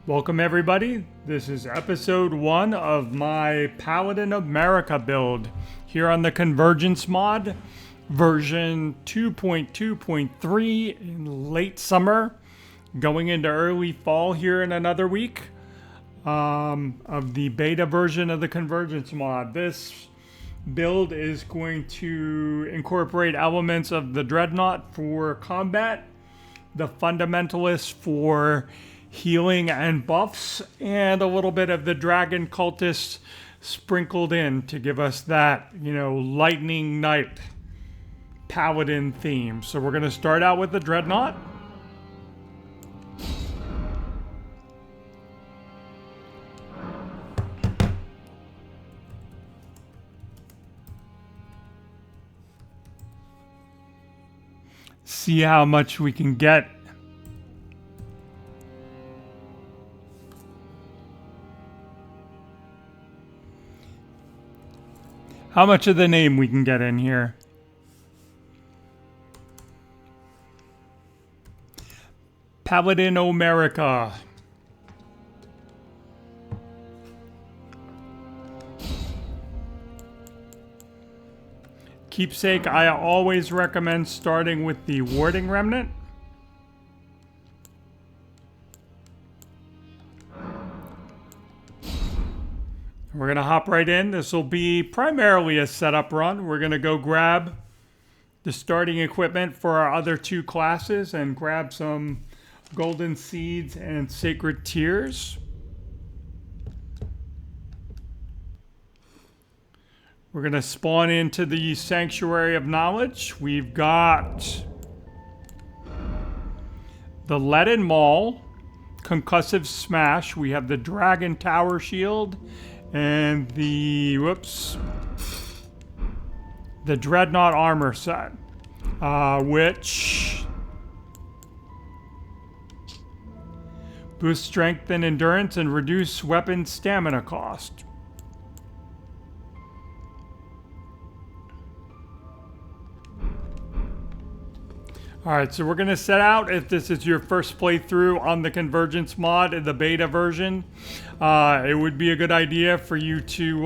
Welcome everybody, this is episode 1 of my Paladin of Marika build here on the Convergence Mod, version 2.2.3 in late summer, going into early fall here in another week of the beta version of the Convergence Mod. This build is going to incorporate elements of the Dreadnought for combat, the Fundamentalist for healing and buffs, and a little bit of the Dragon Cultist sprinkled in to give us that, Lightning Knight Paladin theme. So we're going to start out with the Dreadnought. See how much we can get. How much of the name we can get in here. Paladin of Marika. Keepsake, I always recommend starting with the Warding Remnant. We're going to hop right in. This will be primarily a setup run. We're going to go grab the starting equipment for our other two classes and grab some golden seeds and sacred tears. We're going to spawn into the Sanctuary of Knowledge. We've got the Leaden Maul, Concussive Smash. We have the Dragon Tower Shield and the Dreadnought Armor set, which boosts strength and endurance and reduce weapon stamina cost. Alright, so we're going to set out. If this is your first playthrough on the Convergence Mod in the beta version, it would be a good idea for you to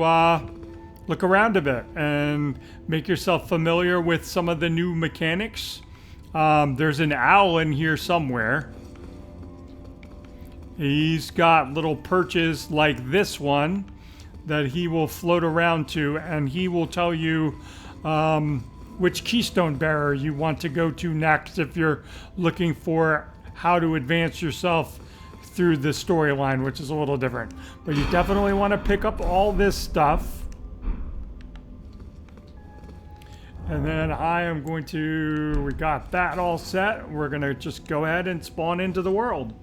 look around a bit and make yourself familiar with some of the new mechanics. There's an owl in here somewhere. He's got little perches like this one that he will float around to, and he will tell you which keystone bearer you want to go to next if you're looking for how to advance yourself through the storyline, which is a little different. But you definitely want to pick up all this stuff. And then I am going to, we got that all set. We're going to just go ahead and spawn into the world.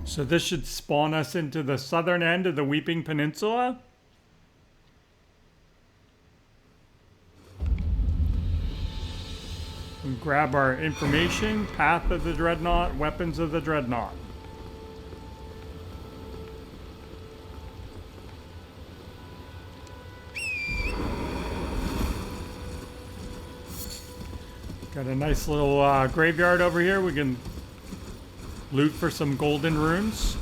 So this should spawn us into the southern end of the Weeping Peninsula. And grab our information, Path of the Dreadnought, Weapons of the Dreadnought. Got a nice little graveyard over here. We can loot for some golden runes.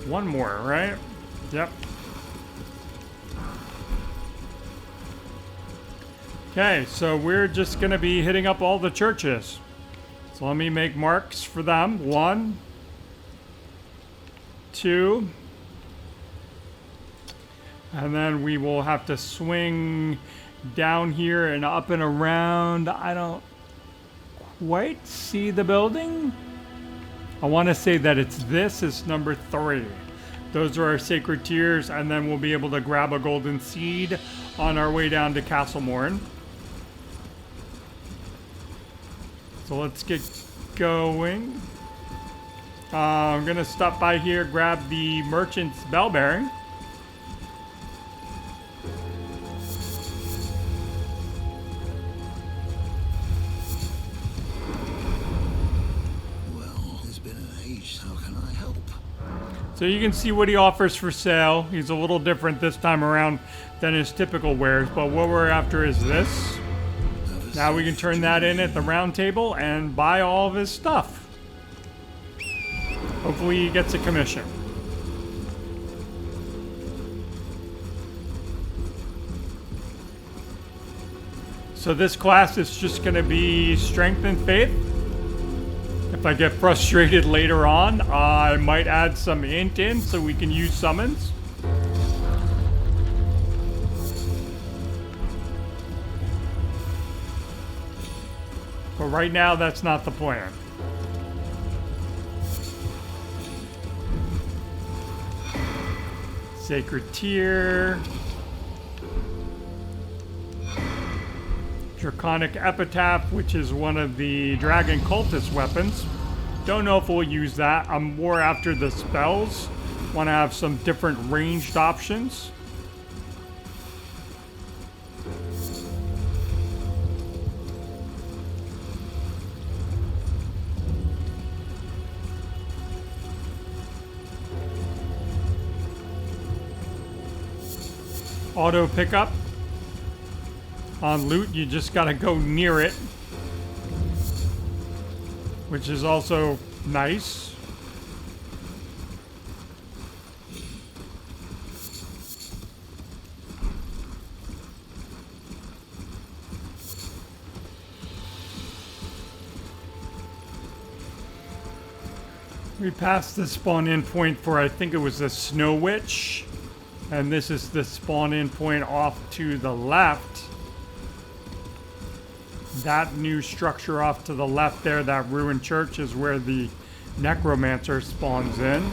One more, right? Yep. Okay, so we're just gonna be hitting up all the churches. So let me make marks for them. 1, 2, and then we will have to swing down here and up and around. I don't quite see the building. I want to say that this is number 3. Those are our sacred tears, and then we'll be able to grab a golden seed on our way down to Castlemorn. So let's get going. I'm going to stop by here, grab the Merchant's Bell Bearing. Well, it's been an age. How can I help? So you can see what he offers for sale. He's a little different this time around than his typical wares, but what we're after is this. Now we can turn that in at the round table and buy all of his stuff. Hopefully he gets a commission. So this class is just going to be Strength and Faith. If I get frustrated later on, I might add some int in so we can use summons. But right now, that's not the plan. Sacred Tear. Draconic Epitaph, which is one of the Dragon Cultist weapons. Don't know if we'll use that. I'm more after the spells. Want to have some different ranged options. Auto pickup. On loot, you just gotta go near it, which is also nice. We passed the spawn-in point for, I think it was the Snow Witch, and this is the spawn-in point off to the left. That new structure off to the left there, that ruined church, is where the necromancer spawns in.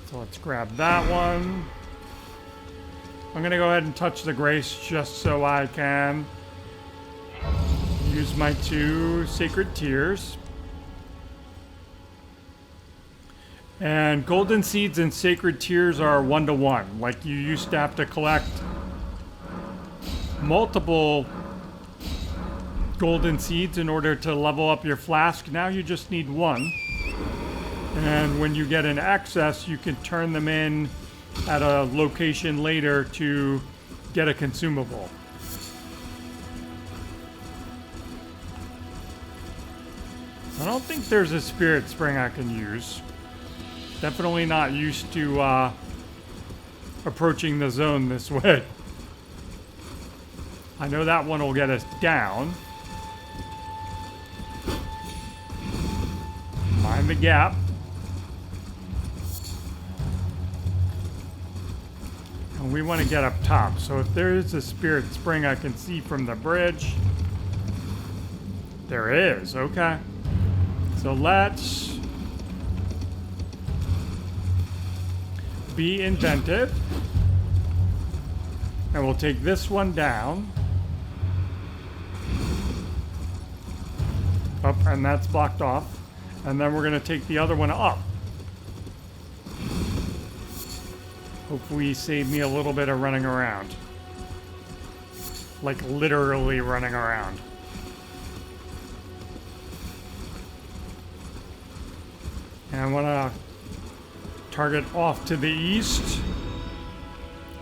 So let's grab that one. I'm gonna go ahead and touch the grace just so I can use my 2 sacred tears. And golden seeds and sacred tears are 1-to-1. Like, you used to have to collect multiple golden seeds in order to level up your flask. Now you just need 1. And when you get an excess, you can turn them in at a location later to get a consumable. I don't think there's a spirit spring I can use. Definitely not used to approaching the zone this way. I know that one will get us down. Mind the gap. And we want to get up top. So if there is a spirit spring I can see from the bridge. There is, okay. So let's be inventive. And we'll take this one down. Up, and that's blocked off. And then we're going to take the other one up. Hopefully save me a little bit of running around. Like literally running around. And I want to target off to the east.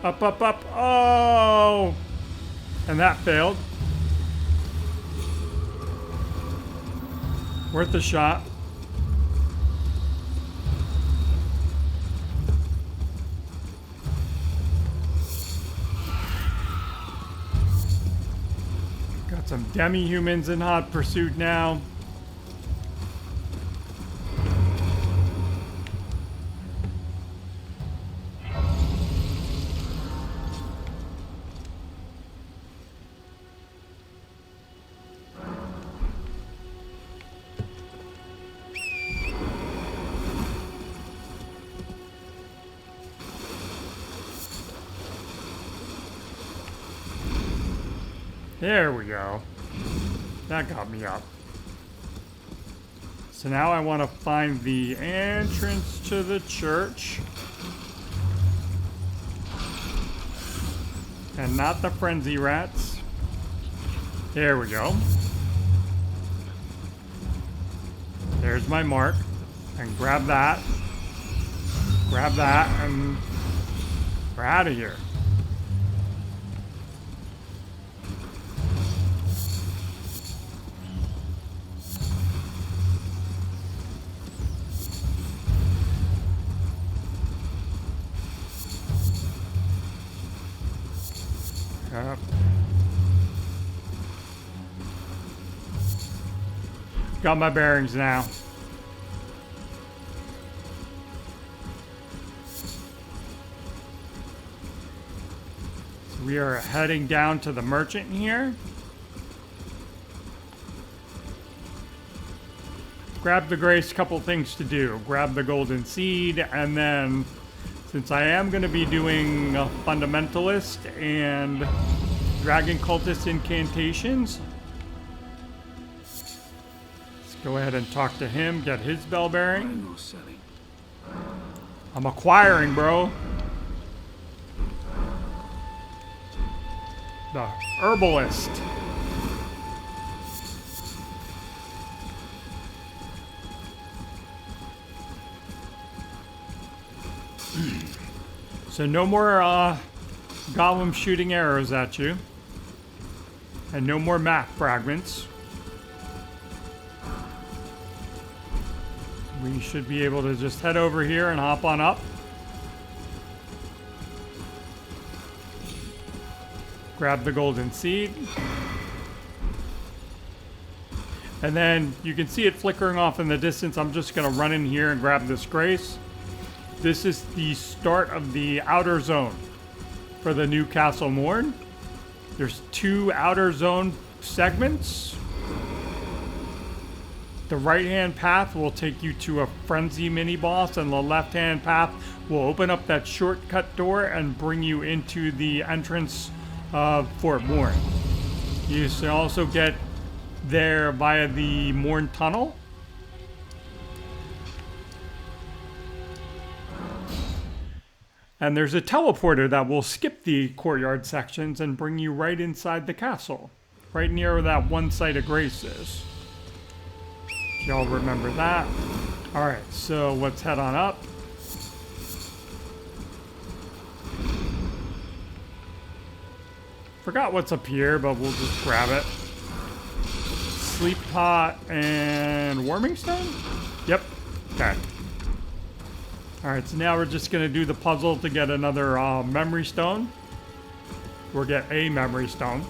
Up, up, up. Oh! And that failed. Worth a shot. Got some demi-humans in hot pursuit now. There we go. That got me up. So now I want to find the entrance to the church. And not the frenzy rats. There we go. There's my mark. And grab that. Grab that, and we're out of here. Yep. Got my bearings now. So we are heading down to the merchant here. Grab the grace, couple things to do. Grab the golden seed, and then since I am going to be doing a Fundamentalist and Dragon Cultist incantations, let's go ahead and talk to him, get his bell bearing. I'm acquiring, bro. The herbalist. So no more golems shooting arrows at you. And no more map fragments. We should be able to just head over here and hop on up. Grab the golden seed. And then you can see it flickering off in the distance. I'm just going to run in here and grab this grace. This is the start of the outer zone for the new Castle Morn. There's 2 outer zone segments. The right-hand path will take you to a frenzy mini-boss, and the left-hand path will open up that shortcut door and bring you into the entrance of Fort Morn. You can also get there via the Morn Tunnel. And there's a teleporter that will skip the courtyard sections and bring you right inside the castle. Right near where that one site of grace is. Y'all remember that? Alright, so let's head on up. Forgot what's up here, but we'll just grab it. Sleep pot and warming stone? Yep. Okay. Alright, so now we're just going to do the puzzle to get another memory stone. Or get a memory stone.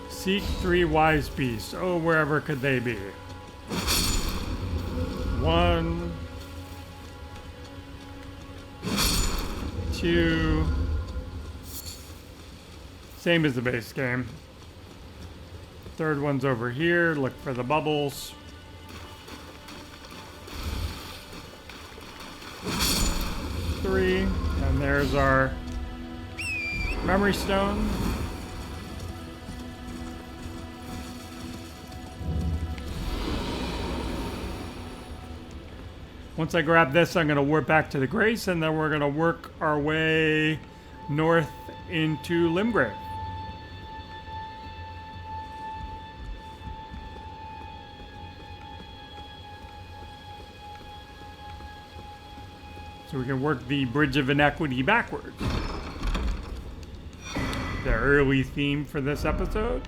Seek 3 wise beasts. Oh, wherever could they be? 1, 2. Same as the base game. Third one's over here. Look for the bubbles. 3. And there's our memory stone. Once I grab this, I'm going to warp back to the Grace, and then we're going to work our way north into Limgrave. So we can work the Bridge of Inequity backwards. The early theme for this episode.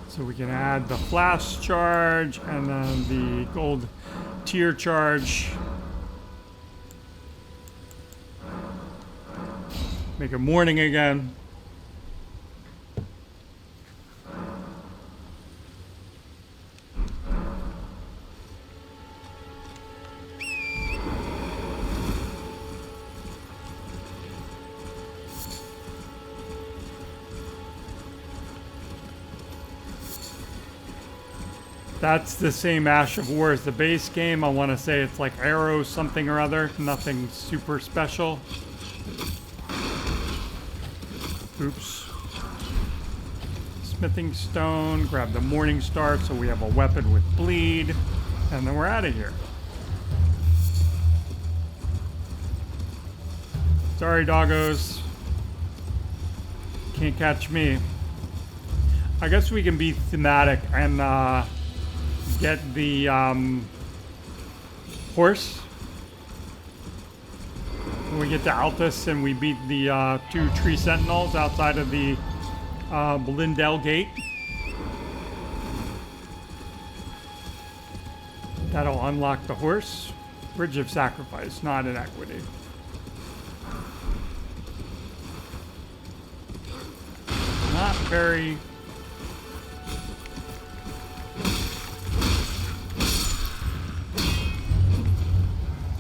So we can add the flash charge and then the gold tier charge. Make it morning again. That's the same Ash of War as the base game. I want to say it's like Arrow something or other. Nothing super special. Oops. Just smithing stone, grab the morning star so we have a weapon with bleed, and then we're out of here. Sorry, doggos. Can't catch me. I guess we can be thematic and get the horse. When we get to Altus and we beat the 2 tree sentinels outside of the Blindell Gate. That'll unlock the horse. Bridge of Sacrifice, not Inequity. Not very...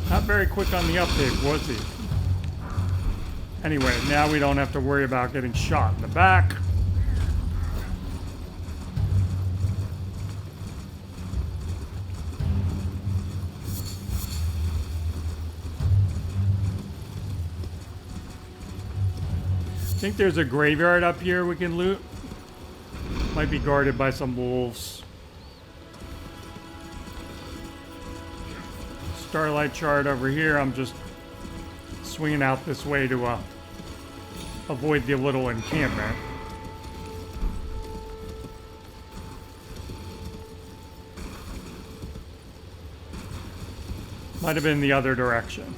Not very quick on the uptake, was he? Anyway, now we don't have to worry about getting shot in the back. I think there's a graveyard up here we can loot. Might be guarded by some wolves. Starlight Shard over here. I'm just swinging out this way to avoid the little encampment. Might have been the other direction.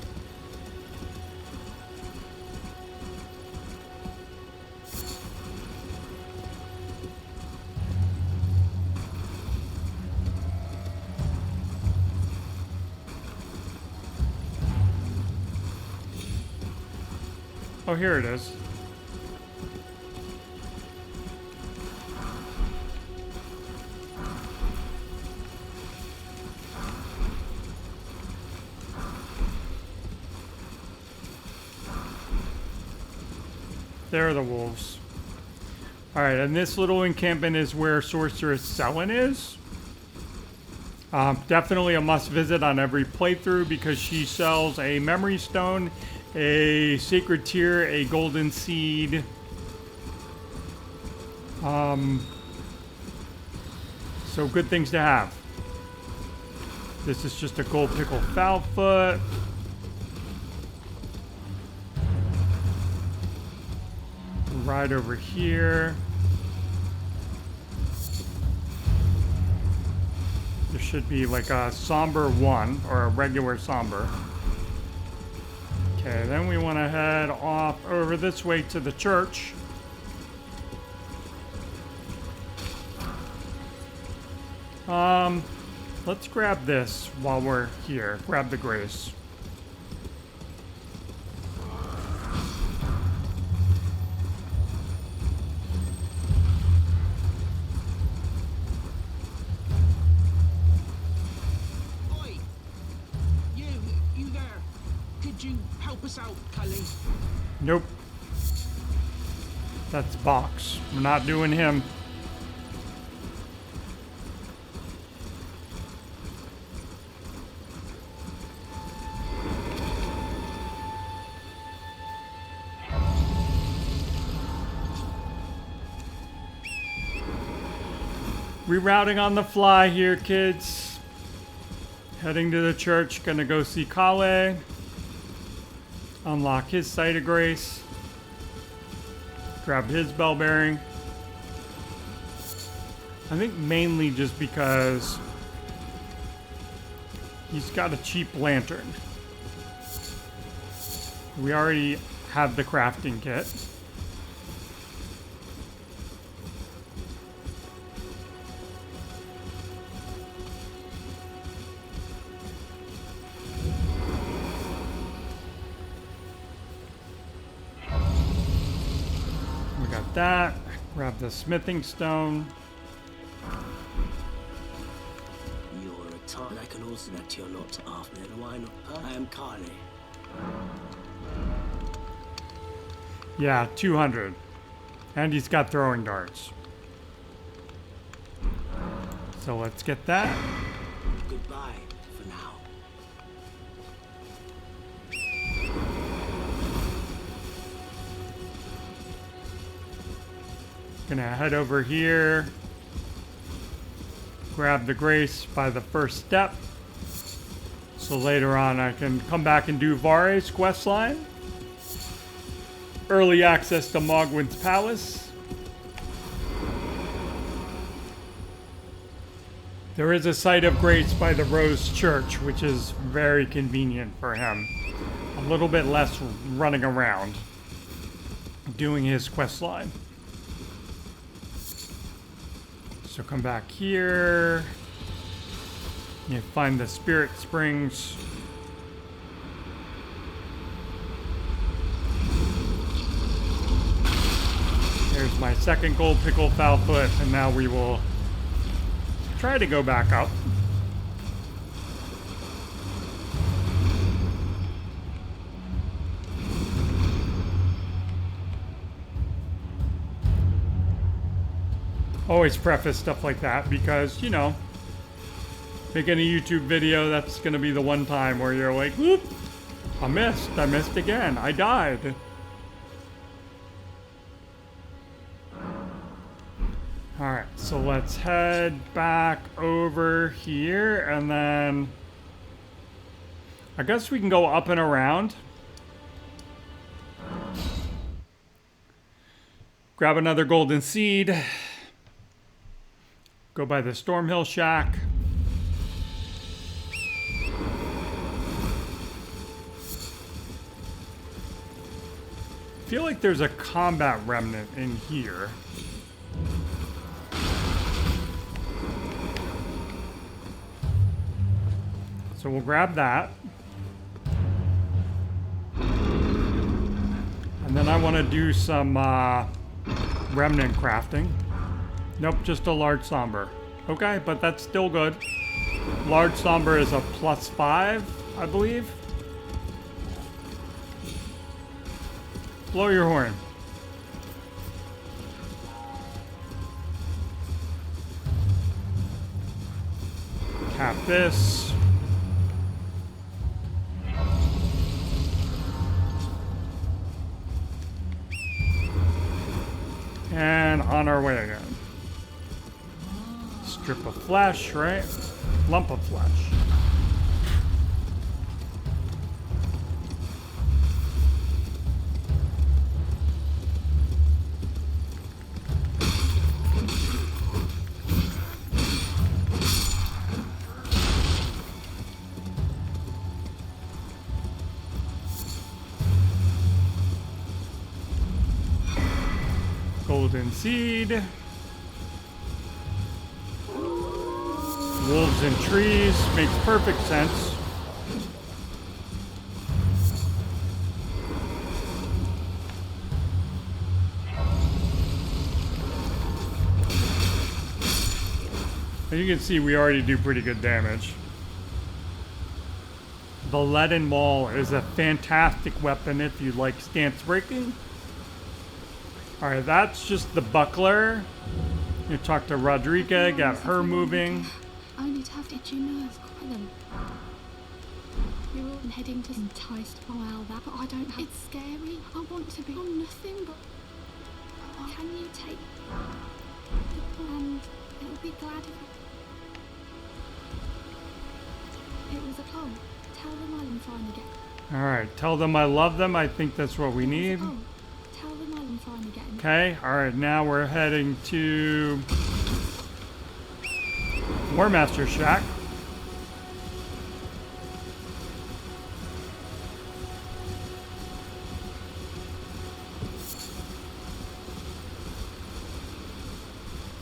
Oh, here it is. There are the wolves. Alright, and this little encampment is where Sorceress Selene is. Definitely a must visit on every playthrough because she sells a memory stone, a sacred tear, a golden seed. So good things to have. This is just a gold pickle foulfoot. Right over here. There should be like a somber 1 or a regular somber. Okay, then we want to head off over this way to the church. Let's grab this while we're here. Grab the grace. Oi! You there? Could you help us out, Cully? Nope. That's Box. We're not doing him. Rerouting on the fly here, kids. Heading to the church. Gonna go see Kale. Unlock his Site of Grace. Grab his bell bearing. I think mainly just because he's got a cheap lantern. We already have the crafting kit. That. Grab the smithing stone. You're a ton. I can also that you're not after. Why not? I am Kale. Yeah, 200. And he's got throwing darts. So let's get that. Goodbye for now. Gonna head over here. Grab the grace by the first step. So later on I can come back and do Vare's questline. Early access to Mogwin's Palace. There is a site of grace by the Rose Church, which is very convenient for him. A little bit less running around doing his questline. So come back here. You find the Spirit Springs. There's my second gold pickle foulfoot, and now we will try to go back up. Always preface stuff like that because, you know, making a YouTube video, that's going to be the one time where you're like, whoop, I missed again, I died. Alright, so let's head back over here, and then I guess we can go up and around. Grab another golden seed. Go by the Stormhill Shack. I feel like there's a combat remnant in here. So we'll grab that. And then I want to do some remnant crafting. Nope, just a large somber. Okay, but that's still good. Large somber is a +5, I believe. Blow your horn. Tap this. And on our way again. Strip of flesh, right? Lump of flesh. Golden seed. Wolves and trees makes perfect sense. And you can see we already do pretty good damage. The leaden maul is a fantastic weapon if you like stance breaking. Alright, that's just the buckler. You talk to Rodrika, got her moving. Only to have did you know them? You're all heading to enticed by all that, but I don't have. It's scary. I want to be on nothing but. Can you take the and it'll be glad if it was a clone. Tell them I'm trying to get. Alright, tell them I love them. I think that's what we need. Tell them I'm trying to get. Okay, alright, now we're heading to War Master Shack.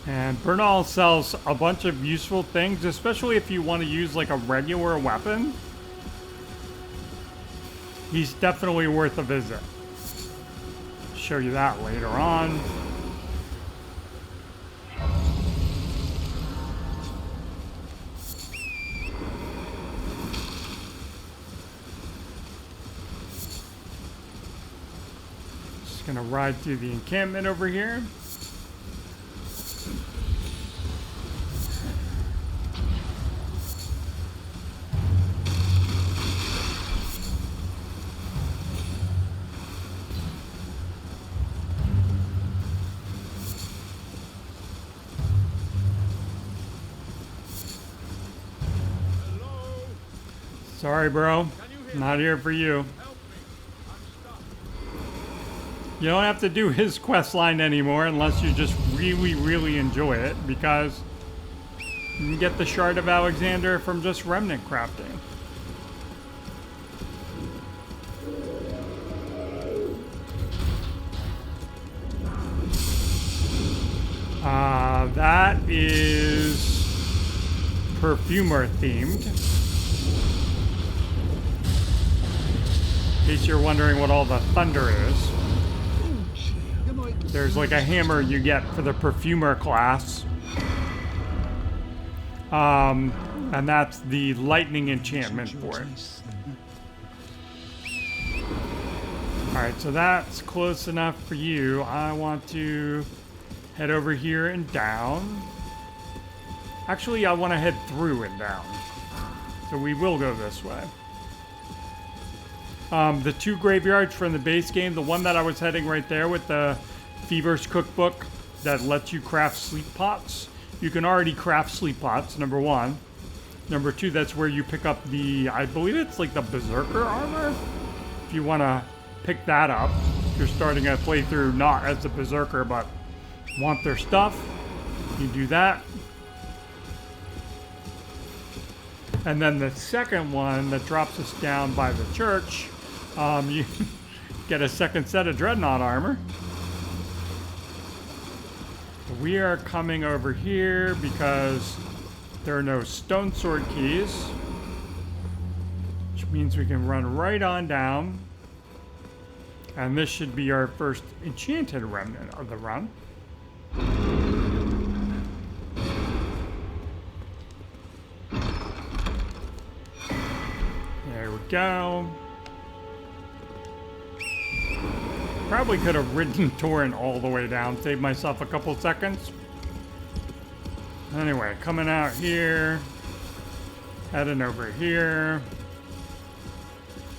And Bernal sells a bunch of useful things, especially if you want to use like a regular weapon. He's definitely worth a visit. Show you that later on. Just gonna ride through the encampment over here. Sorry, bro. Not here for you. You don't have to do his quest line anymore unless you just really, really enjoy it, because you can get the Shard of Alexander from just remnant crafting. That is perfumer themed. In case you're wondering what all the thunder is. There's like a hammer you get for the perfumer class. And that's the lightning enchantment for it. Alright, so that's close enough for you. I want to head over here and down. Actually, I want to head through and down. So we will go this way. The two graveyards from the base game, the one that I was heading right there with the Fever's Cookbook that lets you craft sleep pots. You can already craft sleep pots, number one. Number two, that's where you pick up the, I believe it's like the Berserker armor. If you want to pick that up, if you're starting a playthrough not as a Berserker, but want their stuff, you do that. And then the second one that drops us down by the church, you get a second set of Dreadnought armor. We are coming over here because there are no stone sword keys, which means we can run right on down. And this should be our first enchanted remnant of the run. There we go. Probably could have ridden Torrent all the way down, saved myself a couple seconds. Anyway, coming out here, heading over here,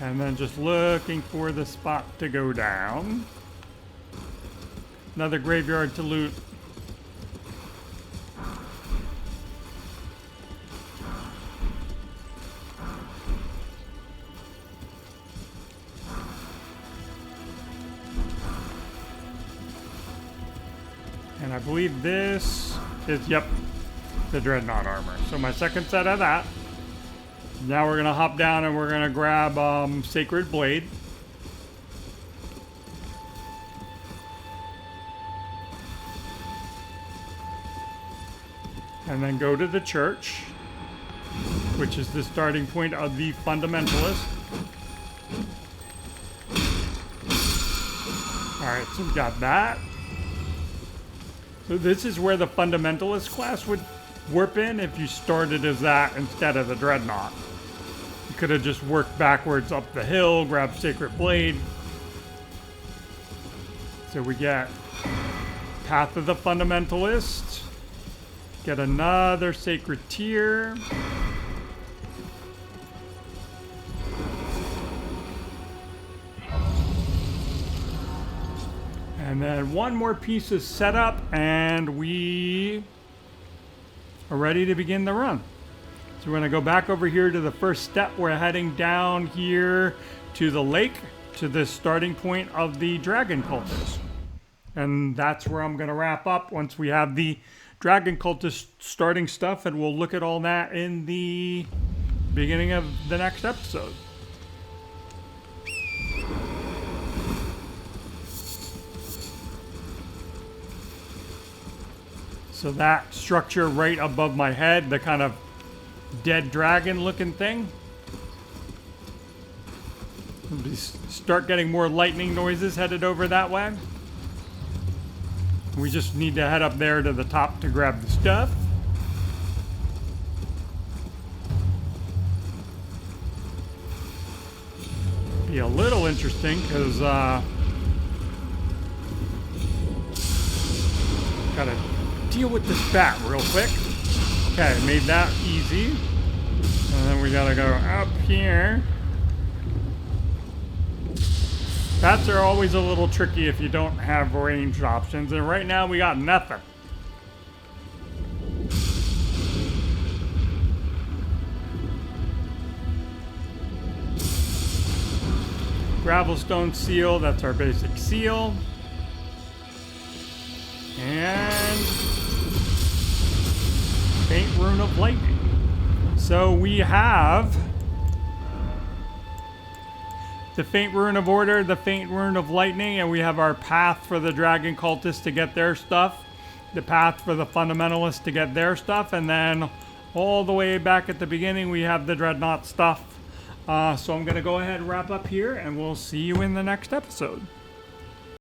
and then just looking for the spot to go down. Another graveyard to loot. And I believe this is, yep, the Dreadnought armor. So my second set of that. Now we're gonna hop down and we're gonna grab Sacred Blade. And then go to the church, which is the starting point of the Fundamentalist. Alright, so we got that. So this is where the Fundamentalist class would warp in if you started as that instead of the Dreadnought. You could have just worked backwards up the hill, grabbed Sacred Blade. So we get Path of the Fundamentalist. Get another Sacred Tear. And then one more piece is set up and we are ready to begin the run. So we're going to go back over here to the first step. We're heading down here to the lake, to the starting point of the Dragon Cultist. And that's where I'm going to wrap up once we have the Dragon Cultist starting stuff, and we'll look at all that in the beginning of the next episode. So that structure right above my head, the kind of dead dragon looking thing. Start getting more lightning noises headed over that way. We just need to head up there to the top to grab the stuff. Be a little interesting because gotta deal with this bat real quick. Okay, made that easy. And then we gotta go up here. Bats are always a little tricky if you don't have ranged options, and right now we got nothing. Gravelstone seal, that's our basic seal. And Faint Rune of Lightning. So we have the Faint Rune of Order, the Faint Rune of Lightning, and we have our path for the Dragon Cultist to get their stuff, the path for the Fundamentalist to get their stuff, and then all the way back at the beginning we have the Dreadnought stuff. So I'm going to go ahead and wrap up here, and we'll see you in the next episode.